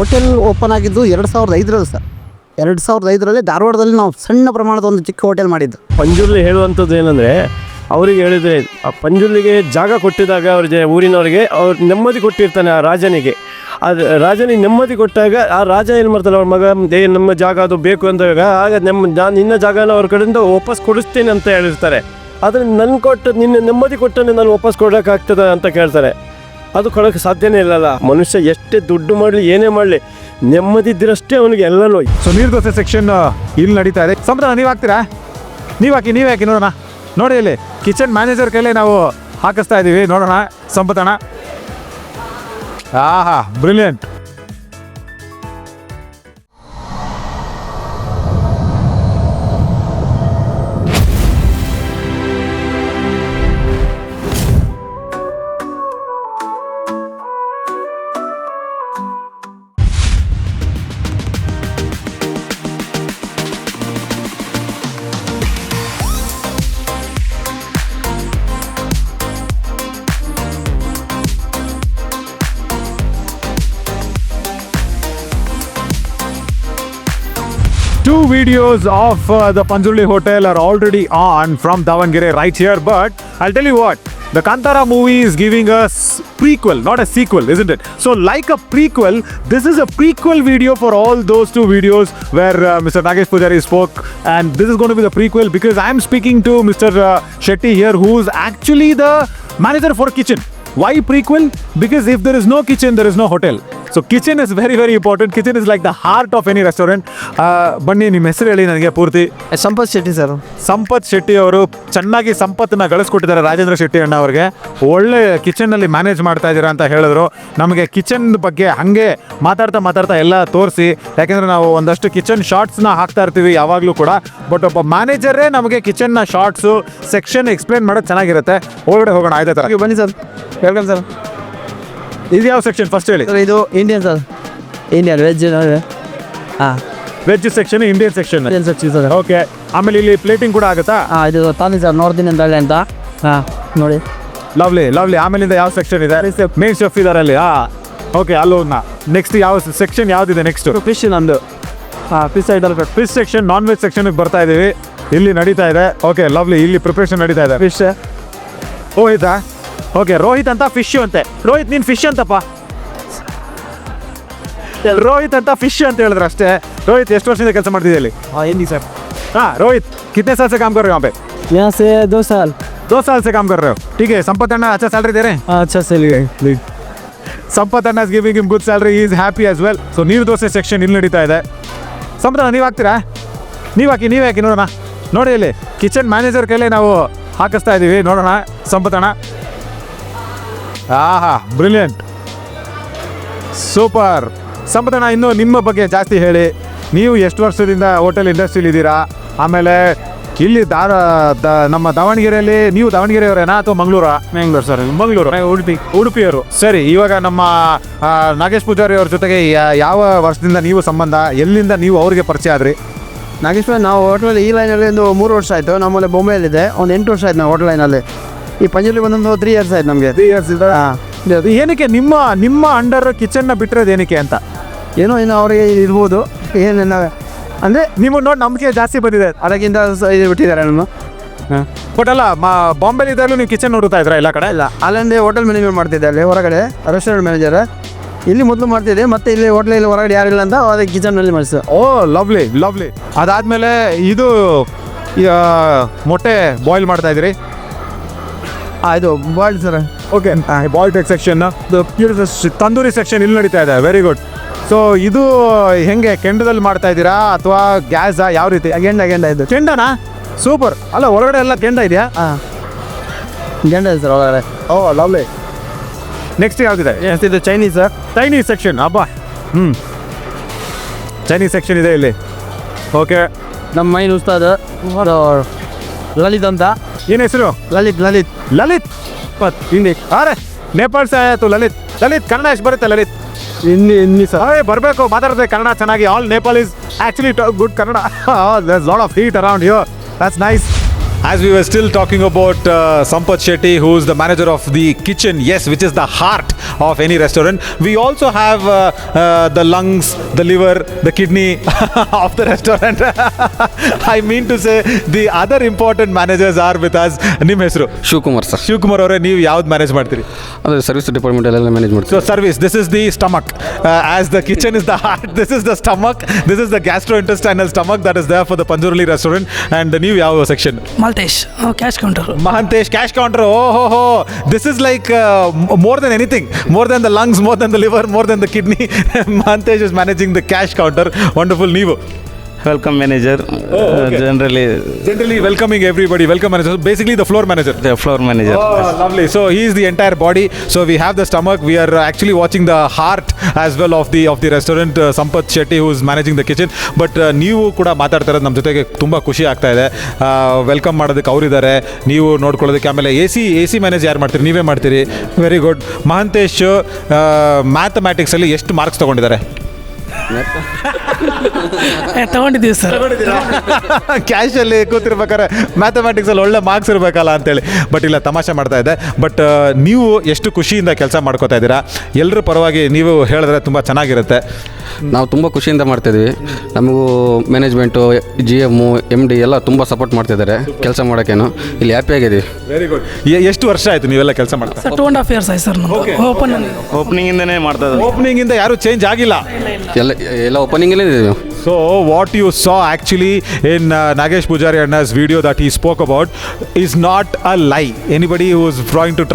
Hotel open ಆಗಿದ್ದು 2005ರಲ್ಲಿ sir. 2005ರಲ್ಲಿ ಧಾರವಾಡದಲ್ಲಿ ನಾವು ಸಣ್ಣ ಪ್ರಮಾಣದ ಒಂದು ಚಿಕ್ಕ ಹೋಟೆಲ್ ಮಾಡಿದ್ದು. ಪಂಜುರ್ಲಿ ಹೇಳುವಂಥದ್ದು ಏನಂದರೆ, ಅವರಿಗೆ ಹೇಳಿದರೆ ಆ ಪಂಜುರ್ಲಿಗೆ ಜಾಗ ಕೊಟ್ಟಿದಾಗ ಅವ್ರಿಗೆ ಊರಿನವರಿಗೆ ಅವ್ರು ನೆಮ್ಮದಿ ಕೊಟ್ಟಿರ್ತಾನೆ ಆ ರಾಜನಿಗೆ. ಅದು ರಾಜನಿಗೆ ನೆಮ್ಮದಿ ಕೊಟ್ಟಾಗ ಆ ರಾಜ ಏನು ಮಾಡ್ತಾನೆ, ಅವ್ರ ಮಗ ನಮ್ಮ ಜಾಗ ಅದು ಬೇಕು ಅಂದಾಗ ಆಗ ನಾನು ನಿನ್ನ ಜಾಗನ ಅವ್ರ ಕಡೆಯಿಂದ ವಾಪಸ್ ಕೊಡಿಸ್ತೀನಿ ಅಂತ ಹೇಳಿರ್ತಾರೆ. ಆದರೆ ನನ್ನ ನಿನ್ನ ನೆಮ್ಮದಿ ಕೊಟ್ಟನೆ ನಾನು ವಾಪಸ್ ಕೊಡೋಕ್ಕಾಗ್ತದೆ ಅಂತ ಕೇಳ್ತಾರೆ. ಅದು ಕೊಡೋಕ್ಕೆ ಸಾಧ್ಯನೇ ಇಲ್ಲಲ್ಲ. ಮನುಷ್ಯ ಎಷ್ಟೇ ದುಡ್ಡು ಮಾಡಲಿ ಏನೇ ಮಾಡಲಿ ನೆಮ್ಮದಿ ಇದ್ದಿರಷ್ಟೇ ಅವನಿಗೆ ಎಲ್ಲನೂ. ಸೊ ನೀರು ದೋಸೆ ಸೆಕ್ಷನ್ ಇಲ್ಲಿ ನಡೀತಾ ಇದೆ. ಸಂಪದ ನೀವು ಹಾಕ್ತೀರಾ? ನೀವು ಹಾಕಿ ನೋಡೋಣ. ನೋಡಿ ಇಲ್ಲಿ ಕಿಚನ್ ಮ್ಯಾನೇಜರ್ ಕೈಲೇ ನಾವು ಹಾಕಿಸ್ತಾ ಇದ್ದೀವಿ. ನೋಡೋಣ ಸಂಪತಣ್ಣ. ಆಹಾ, brilliant. Two videos of the Panjurli Hotel are already on from Davangere right here, but I'll tell you what, the Kantara movie is giving us prequel, not a sequel, isn't it? So like a prequel, this is a prequel video for all those two videos where Mr. Nagesh Pujari spoke, and this is going to be the prequel because I'm speaking to Mr. Shetty here, who's actually the manager for kitchen. Why prequel? Because if there is no kitchen, there is no hotel. So kitchen is very, very important. Kitchen is like the heart of any restaurant. ಬನ್ನಿ, ನಿಮ್ಮ ಹೆಸರು ಹೇಳಿ ನನಗೆ ಪೂರ್ತಿ. Sampath Shetty sir. Sampath Shetty ಅವರು ಚೆನ್ನಾಗಿ ಸಂಪತ್ತನ್ನ ಗಳಿಸ್ಕೊಟ್ಟಿದ್ದಾರೆ ರಾಜೇಂದ್ರ ಶೆಟ್ಟಿ ಅಣ್ಣ ಅವ್ರಿಗೆ. ಒಳ್ಳೆ ಕಿಚನ್ನಲ್ಲಿ ಮ್ಯಾನೇಜ್ ಮಾಡ್ತಾ ಇದ್ದೀರಾ ಅಂತ ಹೇಳಿದ್ರು. ನಮಗೆ ಕಿಚನ್ ಬಗ್ಗೆ ಹಾಗೆ ಮಾತಾಡ್ತಾ ಎಲ್ಲ ತೋರಿಸಿ, ಯಾಕೆಂದರೆ ನಾವು ಒಂದಷ್ಟು ಕಿಚನ್ ಶಾರ್ಟ್ಸ್ನ ಹಾಕ್ತಾ ಇರ್ತೀವಿ ಯಾವಾಗಲೂ ಕೂಡ. ಬಟ್ ಒಬ್ಬ ಮ್ಯಾನೇಜರೇ ನಮಗೆ ಕಿಚನ್ನ ಶಾರ್ಟ್ಸು ಸೆಕ್ಷನ್ ಎಕ್ಸ್ಪ್ಲೇನ್ ಮಾಡೋದು ಚೆನ್ನಾಗಿರುತ್ತೆ. ಒಳಗಡೆ ಹೋಗೋಣ, ಆಯ್ತಾ ಸರ್? ಬನ್ನಿ ಸರ್, ವೆಲ್ಕಮ್ ಸರ್. ಇದು ಯಾವ ಸೆಕ್ಷನ್ ಫಸ್ಟ್ ಹೇಳಿ ಸರ್? ಇದು ಇಂಡಿಯನ್ ಸರ್, ಇಂಡಿಯನ್ ವೆಜ್. ಹಾಂ, veg section, Indian section. Indian section sir. Okay, ಆಮೇಲೆ ಇಲ್ಲಿ ಪ್ಲೇಟಿಂಗ್ ಕೂಡ ಆಗುತ್ತಾ? ಹಾಂ, ಇದು ತಾನಿ ಸರ್, ನೋಡ್ತೀನಿ ಅಂತ ಹೇಳಿ ಅಂತ. ಹಾಂ, ನೋಡಿ, ಲವ್ಲಿ. ಆಮೇಲಿಂದ ಯಾವ ಸೆಕ್ಷನ್ ಇದೆ? ಮೇನ್ ಶೆಫ್ ಇದಾರೆ ಅಲ್ಲಿ. ಓಕೆ, ಅಲ್ಲೋನ ನೆಕ್ಸ್ಟ್ ಯಾವ ಸೆಕ್ಷನ್ ಯಾವ್ದಿದೆ ನೆಕ್ಸ್ಟ್? ಫಿಶ್ ನಮ್ಮದು. ಹಾಂ, ಫಿಶ್ ಐಟಲ್ cut. Fish section, non veg ಸೆಕ್ಷನ್ಗೆ ಬರ್ತಾ ಇದ್ದೀವಿ. ಇಲ್ಲಿ ನಡೀತಾ ಇದೆ. Okay, lovely. ಇಲ್ಲಿ ಪ್ರಿಪ್ರೇಷನ್ ನಡೀತಾ ಇದೆ. ಫಿಶ್. ರೋಹಿತಾ? ಓಕೆ, ರೋಹಿತ್ ಅಂತ ಫಿಶ್ ಅಂತೆ. ರೋಹಿತ್, ನೀನು ಫಿಶ್ ಅಂತಪ್ಪ. ರೋಹಿತ್ ಅಂತ ಫಿಶ್ ಅಂತ ಹೇಳಿದ್ರೆ ಅಷ್ಟೇ. ರೋಹಿತ್ ಎಷ್ಟು ವರ್ಷದಿಂದ ಕೆಲಸ ಮಾಡ್ತಿದ್ದೆ ಇಲ್ಲಿ? हाँ, हिंदी सर. हाँ रोहित, कितने साल से काम कर रहे हो यहाँ पे? यहाँ से 2 साल. 2 साल से काम कर रहे हो. ठीक है. संपत अन्ना अच्छा सैलरी दे रहे हैं? हाँ, अच्छा सैलरी. ಸಂಪತ್ ಅಣ್ಣ is giving him good salary. He is happy as well. So ನೀರು ದೋಸೆ ಸೆಕ್ಷನ್ ಇಲ್ಲಿ ನಡೀತಾ ಇದೆ. ಸಂಪತ್ ಅಣ್ಣ ನೀವು ಹಾಕ್ತೀರಾ? ನೀವು ಹಾಕಿ ನೋಡೋಣ. ನೋಡಿ ಇಲ್ಲಿ ಕಿಚನ್ ಮ್ಯಾನೇಜರ್ ಕೈಲೇ ನಾವು ಹಾಕಿಸ್ತಾ ಇದ್ದೀವಿ. ನೋಡೋಣ ಸಂಪತ್ ಅಣ್ಣ. ಆಹಾ, ಬ್ರಿಲಿಯಂಟ್, ಸೂಪರ್. ಸಂಪತ್ ಅಣ್ಣ, ಇನ್ನು ನಿಮ್ಮ ಬಗ್ಗೆ ಜಾಸ್ತಿ ಹೇಳಿ. ನೀವು ಎಷ್ಟು ವರ್ಷದಿಂದ ಹೋಟೆಲ್ ಇಂಡಸ್ಟ್ರಿಲಿ ಇದ್ದೀರಾ? ಆಮೇಲೆ ಇಲ್ಲಿ ನಮ್ಮ ದಾವಣಗೆರೆಯಲ್ಲಿ, ನೀವು ದಾವಣಗೆರೆಯವರೇನಾ ಅಥವಾ ಮಂಗಳೂರಾ? ಮ್ಯಾಂಗ್ಳೂರ್ ಸರ್. ಮಂಗಳೂರು, ಉಡುಪಿಯವರು. ಸರಿ, ಇವಾಗ ನಮ್ಮ ನಾಗೇಶ್ ಪೂಜಾರಿ ಅವ್ರ ಜೊತೆಗೆ ಯಾವ ವರ್ಷದಿಂದ ನೀವು ಸಂಬಂಧ, ಎಲ್ಲಿಂದ ನೀವು ಅವರಿಗೆ ಪರಿಚಯ ಆದ್ರಿ? ನಾಗೇಶ್ ನಾವು ಹೋಟ್ಲಲ್ಲಿ ಈ ಲೈನಲ್ಲಿ ಒಂದು 3 ವರ್ಷ ಆಯಿತು. ನಮ್ಮಲ್ಲಿ ಬೊಂಬೆಯಲ್ಲಿದೆ ಒಂದು 8 ವರ್ಷ ಆಯ್ತು ನಾವು ಹೋಟೆಲ್ ಲೈನಲ್ಲಿ. ಈ ಪಂಜುರ್ಲಿ ಬಂದೊಂದು 3 ಇಯರ್ಸ್ ಆಯ್ತು ನಮಗೆ. 3 ಇಯರ್ಸ್ ಇಂದ. ಏನಕ್ಕೆ ನಿಮ್ಮ ಅಂಡರ್ ಕಿಚನ್ನ ಬಿಟ್ಟಿರೋದು ಏನಕ್ಕೆ ಅಂತ? ಏನೋ ಇನ್ನು ಅವರಿಗೆ ಇರ್ಬೋದು, ಏನೇನು ಅಂದರೆ ನೀವು ನೋಡಿ ನಂಬಿಕೆ ಜಾಸ್ತಿ ಬಂದಿದೆ ಅದಕ್ಕಿಂತ ಇದು ಬಿಟ್ಟಿದ್ದಾರೆ ನಮ್ಮ. ಬಟ್ ಅಲ್ಲ, ಬಾಂಬೆಲಿ ಇದ್ದಾಗಲೂ ನೀವು ಕಿಚನ್ ನೋಡ್ತಾ ಇದ್ರಾ ಎಲ್ಲ ಕಡೆ? ಇಲ್ಲ, ಅಲ್ಲಂದೇ ಹೋಟೆಲ್ ಮ್ಯಾನೇಜ್ಮೆಂಟ್ ಮಾಡ್ತಿದ್ದೆ, ಅಲ್ಲಿ ಹೊರಗಡೆ ರೆಸ್ಟೋರೆಂಟ್ ಮ್ಯಾನೇಜರ್. ಇಲ್ಲಿ ಮೊದಲು ಮಾಡ್ತಿದ್ದೆ, ಮತ್ತೆ ಇಲ್ಲಿ ಹೋಟ್ಲಲ್ಲಿ ಹೊರಗಡೆ ಯಾರಿಲ್ಲ ಅಂತ ಅದಕ್ಕೆ ಕಿಚನ್ನಲ್ಲಿ ಮಾಡಿಸ್ತು. ಓ, ಲವ್ಲಿ. ಅದಾದಮೇಲೆ ಇದು ಮೊಟ್ಟೆ ಬಾಯ್ಲ್ ಮಾಡ್ತಾ ಇದ್ದೀರಿ? ಇದು boiled sir. Okay, boiled egg section, tandoori section ಇಲ್ಲಿ ನಡೀತಾ ಇದೆ. Very good. ಸೊ ಇದು ಹೆಂಗೆ, ಕೆಂಡದಲ್ಲಿ ಮಾಡ್ತಾ ಇದ್ದೀರಾ ಅಥವಾ ಗ್ಯಾಸಾ, ಯಾವ ರೀತಿ? ಗೆಂಡ ಇದು. ಕೆಂಡನಾ? ಸೂಪರ್. ಅಲ್ಲ, ಒಳಗಡೆ ಎಲ್ಲ ಕೆಂಡ ಇದೆಯಾ? ಹಾಂ, ಗೆಂಡ ಇದೆ ಸರ್ ಒಳಗಡೆ. ಓ, ಲವ್ಲಿ. ನೆಕ್ಸ್ಟ್ ಯಾವುದಿದೆ? ಇದು ಚೈನೀಸ್ ಸರ್. Chinese section. ಹಬ್ಬ. ಚೈನೀಸ್ ಸೆಕ್ಷನ್ ಇದೆ ಇಲ್ಲಿ. ಓಕೆ, ನಮ್ಮ ಮೈನ್ ಉಸ್ತಾದ್ ಲಲಿತ್ ಅಂತ. ಏನು ಹೆಸರು? ಲಲಿತ್. ಹಿಂದಿ. ಅರೆ, ನೇಪಾಳ ಸೇ ಆಯ್ತು ಲಲಿತ್. ಕನ್ನಡ ಎಷ್ಟು ಬರುತ್ತೆ ಲಲಿತ್? ಇನ್ನಿ ಸರ್. ಬರಬೇಕು, ಮಾತಾಡ್ತಾರೆ ಕನ್ನಡ ಚೆನ್ನಾಗಿ. All Nepal is actually good Kannada. there's lot of heat around here. That's nice. as we were still talking about Sampath Shetty, who's the manager of the kitchen, yes, which is the heart of any restaurant. We also have the lungs, the liver, the kidney of the restaurant. I mean to say, the other important managers are with us. ನಿಮ್ಮ ಹೆಸರು? Shivakumar sir. Shivakumar ಅವರೇ, ನೀವು ಯಾವ್ದು manage ಮಾಡ್ತೀರಿ? ಅದೇ service ಡಿಪಾರ್ಟ್ಮೆಂಟಲ್ಲೆಲ್ಲ manage ಮಾಡ್ತೀವಿ. So service, this is the stomach. As the kitchen is the heart, this is the stomach. This is the gastrointestinal stomach that is there for the Panjurli restaurant. And ನೀವು ಯಾವ section? Maltesh cash counter. Mahantesh, cash counter. Oh. This is like more than anything. More than the lungs, more than the liver, more than the kidney. Mahantesh is managing the cash counter. Wonderful. ನೀವು? Welcome manager. okay. Generally welcoming everybody. Welcome manager. Basically the floor manager. The floor manager. Oh, lovely. So he is the entire body. So we have the stomach. We are actually watching the heart as well of the restaurant. Sampath Shetty, who is managing the kitchen. But ನೀವು ಕೂಡ ಮಾತಾಡ್ತಾ ಇರೋದು ನಮ್ಮ ಜೊತೆಗೆ ತುಂಬ ಖುಷಿ ಆಗ್ತಾ ಇದೆ. ವೆಲ್ಕಮ್ ಮಾಡೋದಕ್ಕೆ ಅವರಿದ್ದಾರೆ, ನೀವು ನೋಡ್ಕೊಳ್ಳೋದಕ್ಕೆ. ಆಮೇಲೆ ಎ ಸಿ ಮ್ಯಾನೇಜ್ ಯಾರು ಮಾಡ್ತೀರಿ? ನೀವೇ ಮಾಡ್ತೀರಿ. Very good. ಮಹಾಂತೇಶ್ ಮ್ಯಾಥಮೆಟಿಕ್ಸಲ್ಲಿ ಎಷ್ಟು ಮಾರ್ಕ್ಸ್ ತೊಗೊಂಡಿದ್ದಾರೆ? ತಗೊಂಡಿದ್ದೀವಿ ಸರ್. ಕ್ಯಾಶಲ್ಲಿ ಕೂತಿರ್ಬೇಕಾದ್ರೆ ಮ್ಯಾಥಮೆಟಿಕ್ಸಲ್ಲಿ ಒಳ್ಳೆ ಮಾರ್ಕ್ಸ್ ಇರಬೇಕಲ್ಲ ಅಂತೇಳಿ. ಬಟ್ ಇಲ್ಲ, ತಮಾಷೆ ಮಾಡ್ತಾ ಇದ್ದೆ. ಬಟ್ ನೀವು ಎಷ್ಟು ಖುಷಿಯಿಂದ ಕೆಲಸ ಮಾಡ್ಕೋತಾ ಇದ್ದೀರಾ? ಎಲ್ಲರ ಪರವಾಗಿ ನೀವು ಹೇಳಿದ್ರೆ ತುಂಬ ಚೆನ್ನಾಗಿರುತ್ತೆ. ನಾವು ತುಂಬ ಖುಷಿಯಿಂದ ಮಾಡ್ತಿದ್ವಿ. ನಮಗೂ ಮ್ಯಾನೇಜ್ಮೆಂಟು, GM, MD ಎಲ್ಲ ತುಂಬ ಸಪೋರ್ಟ್ ಮಾಡ್ತಿದ್ದಾರೆ ಕೆಲಸ ಮಾಡೋಕ್ಕೇನು. ಇಲ್ಲಿ ಹ್ಯಾಪಿ ಆಗಿದ್ದೀವಿ. Very good. ಎಷ್ಟು ವರ್ಷ ಆಯಿತು ನೀವೆಲ್ಲ ಕೆಲಸ ಮಾಡ್ತಾ? ಸರ್ 2.5 years ಆಯ್ತು ಸರ್. ಓಪನಿಂಗಿಂದನೇ ಮಾಡ್ತಾ ಓಪನಿಂಗಿಂದ ಯಾರೂ ಚೇಂಜ್ ಆಗಿಲ್ಲ? ಎಲ್ಲ ಓಪನಿಂಗಲ್ಲೇ ಇದ್ದೀವಿ. So what you saw actually in Nagesh Pujari Anna's video that he spoke about is not a lie. Anybody who is trying to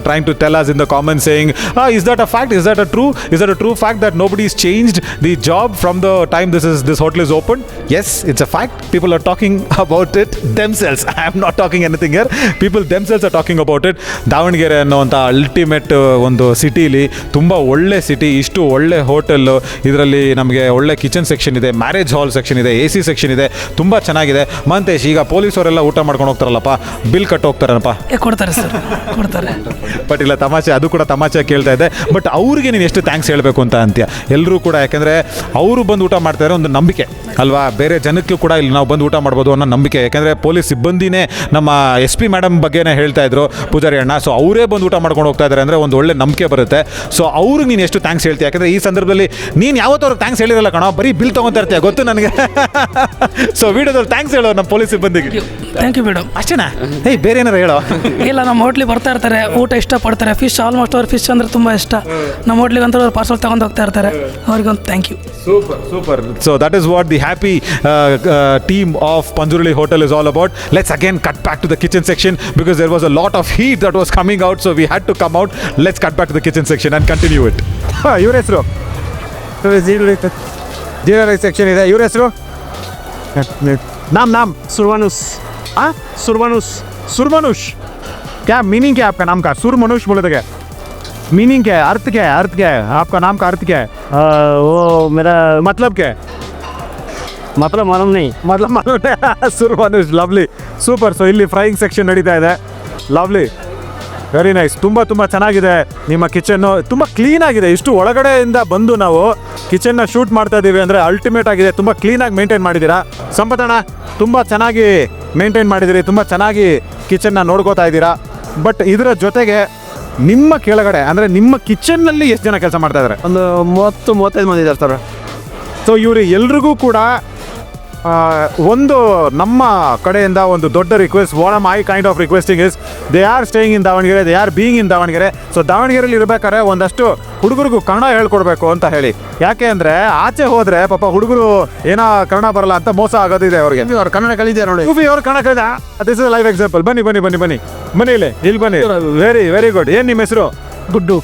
trying to tell us in the comments saying, is that a fact? Is that a true fact that nobody's changed the job from the time this hotel is opened? Yes, it's a fact. People are talking about it themselves. I am not talking anything here. People themselves are talking about it. Davanagere ಅನ್ನೋಂಥ ultimate ಒಂದು ಸಿಟಿಲಿ ತುಂಬ ಒಳ್ಳೆ city, ಇಷ್ಟು ಒಳ್ಳೆ hotel, ಇದರಲ್ಲಿ ನಮಗೆ ಒಳ್ಳೆ ಕಿಚನ್ ಸೆಕ್ಷನ್ ಇದೆ, ಮ್ಯಾರೇಜ್ ಹಾಲ್ ಸೆಕ್ಷನ್ ಇದೆ, AC ಸೆಕ್ಷನ್ ಇದೆ, ತುಂಬ ಚೆನ್ನಾಗಿದೆ. ಮಹಂತೇಶ್, ಈಗ ಪೊಲೀಸವರೆಲ್ಲ ಊಟ ಮಾಡ್ಕೊಂಡು ಹೋಗ್ತಾರಲ್ಲಪ್ಪ, ಬಿಲ್ ಕಟ್ಟು ಹೋಗ್ತಾರನಪ್ಪ? ಕೊಡ್ತಾರೆ ಸರ್, ಕೊಡ್ತಾರೆ. ಬಟ್ ಇಲ್ಲ, ತಮಾಷೆ, ಅದು ಕೂಡ ತಮಾಷೆ ಕೇಳ್ತಾ ಇದೆ. ಬಟ್ ಅವ್ರಿಗೆ ನೀನು ಎಷ್ಟು ಥ್ಯಾಂಕ್ಸ್ ಹೇಳಬೇಕು ಅಂತ ಅಂತೀಯ? ಎಲ್ಲರೂ ಕೂಡ, ಯಾಕೆಂದರೆ ಅವರು ಬಂದು ಊಟ ಮಾಡ್ತಾರೆ, ಒಂದು ನಂಬಿಕೆ ಅಲ್ವಾ? ಬೇರೆ ಜನಕ್ಕೂ ಕೂಡ ಇಲ್ಲಿ ನಾವು ಬಂದು ಊಟ ಮಾಡ್ಬೋದು ಅನ್ನೋ ನಂಬಿಕೆ. ಯಾಕೆಂದರೆ ಪೊಲೀಸ್ ಸಿಬ್ಬಂದಿನೇ ನಮ್ಮ SP ಮೇಡಮ್ ಬಗ್ಗೆನೇ ಹೇಳ್ತಾ ಇದ್ರು ಪೂಜಾರಿ ಅಣ್ಣ. ಸೊ ಅವರೇ ಬಂದು ಊಟ ಮಾಡ್ಕೊಂಡು ಹೋಗ್ತಾ ಇದ್ದಾರೆ ಅಂದರೆ ಒಂದು ಒಳ್ಳೆ ನಂಬಿಕೆ ಬರುತ್ತೆ. ಸೊ ಅವ್ರಿಗೆ ನೀನು ಎಷ್ಟು ಥ್ಯಾಂಕ್ಸ್ ಹೇಳ್ತೀಯ? ಯಾಕೆಂದರೆ ಈ ಸಂದರ್ಭದಲ್ಲಿ ನೀನು ಯಾವತ್ತೂ ಅವ್ರಿಗೆ ಥ್ಯಾಂಕ್ಸ್ ಹೇಳಿರಲ್ಲ ಕಣೋ, ಬರೀ ಬಿಲ್ ತೊಗೊತಾ ಇರ್ತೀಯ, ಗೊತ್ತು ನನಗೆ. ಸೊ ವಿಡಿಯೋದಲ್ಲಿ ಥ್ಯಾಂಕ್ಸ್ ಹೇಳೋ ನಮ್ಮ ಪೊಲೀಸ್ ಸಿಬ್ಬಂದಿಗೆ. Thank you madam. ಅಷ್ಟೇನಾ? ಬೇರೆ ಏನಾರು ಹೇಳೋ? ಇಲ್ಲ, ನಮ್ಮ ಹೋಟ್ಲಿಗೆ ಬರ್ತಾ ಇರ್ತಾರೆ, ಊಟ ಇಷ್ಟಪಡ್ತಾರೆ. ಫಿಶ್ ಆಲ್ಮೋಸ್ಟ್ ಅವ್ರು ಫಿಶ್ ಅಂದರೆ ತುಂಬ ಇಷ್ಟ. ನಮ್ಮ ಹೋಟ್ಲಿಗೆ ಅಂತ ಅವ್ರು ಪಾರ್ಸಲ್ ತಗೊಂಡು ಹೋಗ್ತಾ ಇರ್ತಾರೆ. ಅವ್ರಿಗೊಂದು thank you. Super. So that is what the happy team of Panjurli Hotel is all about. Let's again cut back to the kitchen section because there was a lot of heat that was coming out, so we had to come out. Let's cut back to the kitchen section and continue it. Your ಹೆಸರು? Jeera rice section ಇದೆ. ಇವ್ರ ಹೆಸರು? नाम सुरवानुस. हाँ, सुरमनुष. क्या meaning क्या है आपका नाम का? सुरमनुष बोले तो क्या मीनिंग क्या है? अर्थ क्या है? आपका नाम का अर्थ क्या है? वो मेरा मतलब क्या है? मतलब मालूम नहीं. ಸುರಮನುಷ್. Lovely, super. ಸೊ ಇಲ್ಲಿ ಫ್ರೈಯಿಂಗ್ ಸೆಕ್ಷನ್ ನಡೀತಾ ಇದೆ. Lovely, very nice. ತುಂಬ ಚೆನ್ನಾಗಿದೆ ನಿಮ್ಮ ಕಿಚನ್ನು. ತುಂಬ ಕ್ಲೀನ್ ಆಗಿದೆ. ಇಷ್ಟು ಒಳಗಡೆಯಿಂದ ಬಂದು ನಾವು ಕಿಚನ್ನ ಶೂಟ್ ಮಾಡ್ತಾ ಇದ್ದೀವಿ ಅಂದರೆ ಅಲ್ಟಿಮೇಟ್ ಆಗಿದೆ. ತುಂಬ ಕ್ಲೀನಾಗಿ ಮೇಂಟೈನ್ ಮಾಡಿದ್ದೀರಾ ಸಂಪತಣ್ಣ. ತುಂಬ ಚೆನ್ನಾಗಿ ಮೇಂಟೈನ್ ಮಾಡಿದ್ದೀರಿ. ತುಂಬ ಚೆನ್ನಾಗಿ ಕಿಚನ್ನ ನೋಡ್ಕೋತಾ ಇದ್ದೀರಾ. ಬಟ್ ಇದರ ಜೊತೆಗೆ ನಿಮ್ಮ ಕೆಳಗಡೆ ಅಂದರೆ ನಿಮ್ಮ ಕಿಚನ್ನಲ್ಲಿ ಎಷ್ಟು ಜನ ಕೆಲಸ ಮಾಡ್ತಾ ಇದ್ದಾರೆ? ಒಂದು 30-35 ಮಂದಿ ಇದ್ದಾರೆ ಸರ್. ಸೊ ಇವರು ಎಲ್ರಿಗೂ ಕೂಡ ಒಂದು ನಮ್ಮ ಕಡೆಯಿಂದ ಒಂದು ದೊಡ್ಡ request. What am I kind of requesting is they are staying in Davanagere, they are being in Davanagere. So ದಾವಣಗೆರೆಯಲ್ಲಿ ಇರಬೇಕಾದ್ರೆ ಒಂದಷ್ಟು ಹುಡುಗರಿಗೂ ಕನ್ನಡ ಹೇಳ್ಕೊಡ್ಬೇಕು ಅಂತ ಹೇಳಿ. ಯಾಕೆ ಅಂದರೆ ಆಚೆ ಹೋದರೆ ಪಾಪ ಹುಡುಗರು ಏನೋ ಕನ್ನಡ ಬರಲ್ಲ ಅಂತ ಮೋಸ ಆಗೋದಿದೆ ಅವ್ರಿಗೆ. ಅವ್ರು ಕನ್ನಡ ಕಲಿತಾರೆ ನೋಡಿ. ಅವ್ರು ಕನ್ನಡ ಕಲಿತ. This is live example. ಬನ್ನಿ ಇಲ್ಲಿ ಬನ್ನಿ. Very good. ಏನು ನಿಮ್ಮ ಹೆಸರು? ಗುಡ್ಡು.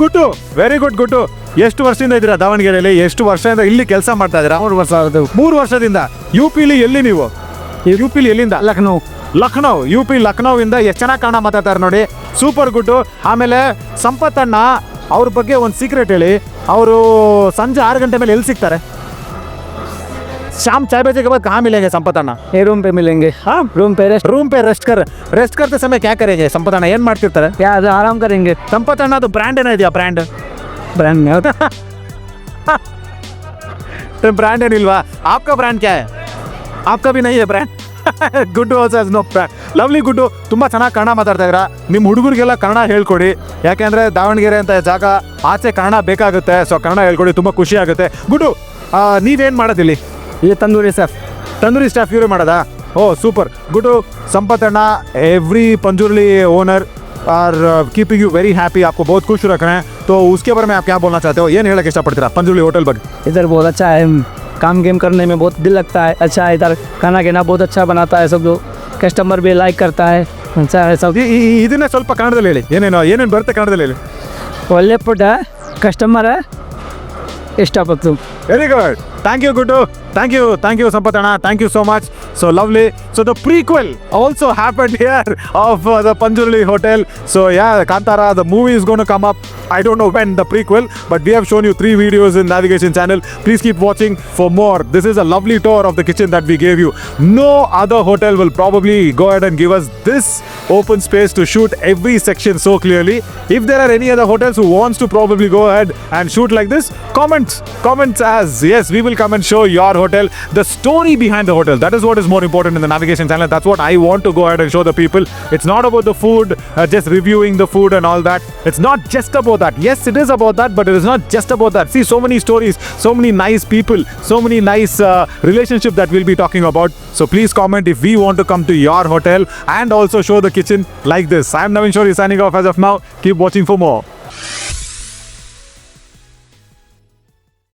ಗುಡ್ಡು. ವೆರಿ ಗುಡ್ ಗುಡ್ಡು. ಎಷ್ಟು ವರ್ಷದಿಂದ ಇದ್ದೀರಾ ದಾವಣಗೆರೆಯಲ್ಲಿ? ಎಷ್ಟು ವರ್ಷದಿಂದ ಇಲ್ಲಿ ಕೆಲಸ ಮಾಡ್ತಾ ಇದ್ದೀರಾ? 3 ವರ್ಷ ಆಗುತ್ತೆ. 3 ವರ್ಷದಿಂದ. UPಲಿ ಎಲ್ಲಿ ನೀವು? UPಲಿ ಎಲ್ಲಿಂದ? ಲಕ್ನೋ. UP ಲಕ್ನೋವಿಂದ. ಎಷ್ಟು ಚೆನ್ನಾಗಿ ಕನ್ನಡ ಮಾತಾಡ್ತಾರೆ ನೋಡಿ. ಸೂಪರ್ ಗುಡ್ಡು. ಆಮೇಲೆ ಸಂಪತ್ ಅಣ್ಣ ಅವ್ರ ಬಗ್ಗೆ ಒಂದು ಸೀಕ್ರೆಟ್ ಹೇಳಿ. ಅವರು ಸಂಜೆ 6 ಗಂಟೆ ಮೇಲೆ ಎಲ್ಲಿ ಸಿಗ್ತಾರೆ? शाम 4 बजे के बाद कहाँ मिलेंगे संपत अन्ना? रूम पे मिलेंगे. हाँ, रूम पे रेस्ट करते समय क्या करेंगे संपत अन्ना? ಏನು ಮಾಡ್ತಿರ್ತಾರೆ? क्या आराम करेंगे. ಸಂಪತ್ ಅಣ್ಣ ಅದು ಬ್ರ್ಯಾಂಡ್ ಏನಿದೆಯಾ? ಬ್ರ್ಯಾಂಡ್ ब्रांड है नीलवा. आपका ब्रांड क्या है? आपका भी नहीं है brand? Guddu also has no plan. Lovely Guddu, ತುಂಬ ಚೆನ್ನಾಗಿ ಕನ್ನಡ ಮಾತಾಡ್ತಾ ಇದ್ದೀರಾ. ನಿಮ್ಮ ಹುಡುಗರಿಗೆಲ್ಲ ಕನ್ನಡ ಹೇಳ್ಕೊಡಿ, ಯಾಕೆಂದರೆ ದಾವಣಗೆರೆ ಅಂತ ಜಾಗ ಆಚೆ ಕನ್ನಡ ಬೇಕಾಗುತ್ತೆ. ಸೊ ಕನ್ನಡ ಹೇಳ್ಕೊಡಿ, ತುಂಬ ಖುಷಿ ಆಗುತ್ತೆ. ಗುಡ್ಡು, ನೀವೇನು ಮಾಡೋದಿಲ್ಲಿ? ये तंदूरी सेफ ತಂದೂರಿ ಸ್ಟಾಫ್ ಇವರೇ ಮಾಡೋದಾ? Oh super. ಗುಡ್ಡು, ಸಂಪತ್ತಣ್ಣ, every Panjurli owner are keeping you very happy, आपको बहुत खुश रख रहे हैं. तो उसके बारे में आप क्या बोलना चाहते हो? ಏನು ಹೇಳಕ್ಕೆ ಇಷ್ಟಪಡ್ತೀರಾ पंजुर्ली होटल ಬಗ್ಗೆ? इधर बहुत अच्छा है, काम गेम करने में बहुत दिल लगता है. अच्छा है इधर, खाना गिना बहुत अच्छा बनाता है, सब लोग कस्टमर भी लाइक करता है. अच्छा है सब. ಇದನ್ನೇ ಸ್ವಲ್ಪ ಕನ್ನಡದಲ್ಲಿ ಹೇಳಿ, ಏನೇನು ಬರುತ್ತೆ ಕನ್ನಡದಲ್ಲಿ ಹೇಳಿ. ಒಳ್ಳೆ ಫುಡ್ ಕಸ್ಟಮರ್ ಇಷ್ಟಪಟ್ಟು. Very good. Thank you Guddu. Thank you ಸಂಪತ್ತಣ್ಣ. Thank you so much. So lovely. So the prequel also happened here of the Panjurli hotel. So yeah, Kantara the movie is gone to come up. I don't know when the prequel, but we have shown you 3 videos in Navigation channel. Please keep watching for more. This is a lovely tour of the kitchen that we gave you. No other hotel will probably go ahead and give us this open space to shoot every section so clearly. If there are any other hotels who wants to probably go ahead and shoot like this, comments as yes, we will come and show your hotel, the story behind the hotel. That is what is more important in the Navigation channel. That's what I want to go ahead and show the people. It's not about the food, just reviewing the food and all that. It's not just about that. Yes, it is about that, but it is not just about that. See, so many stories, so many nice people, so many nice relationships that we'll be talking about. So please comment if we want to come to your hotel and also show the kitchen like this. I am Navin Shori signing off as of now. Keep watching for more.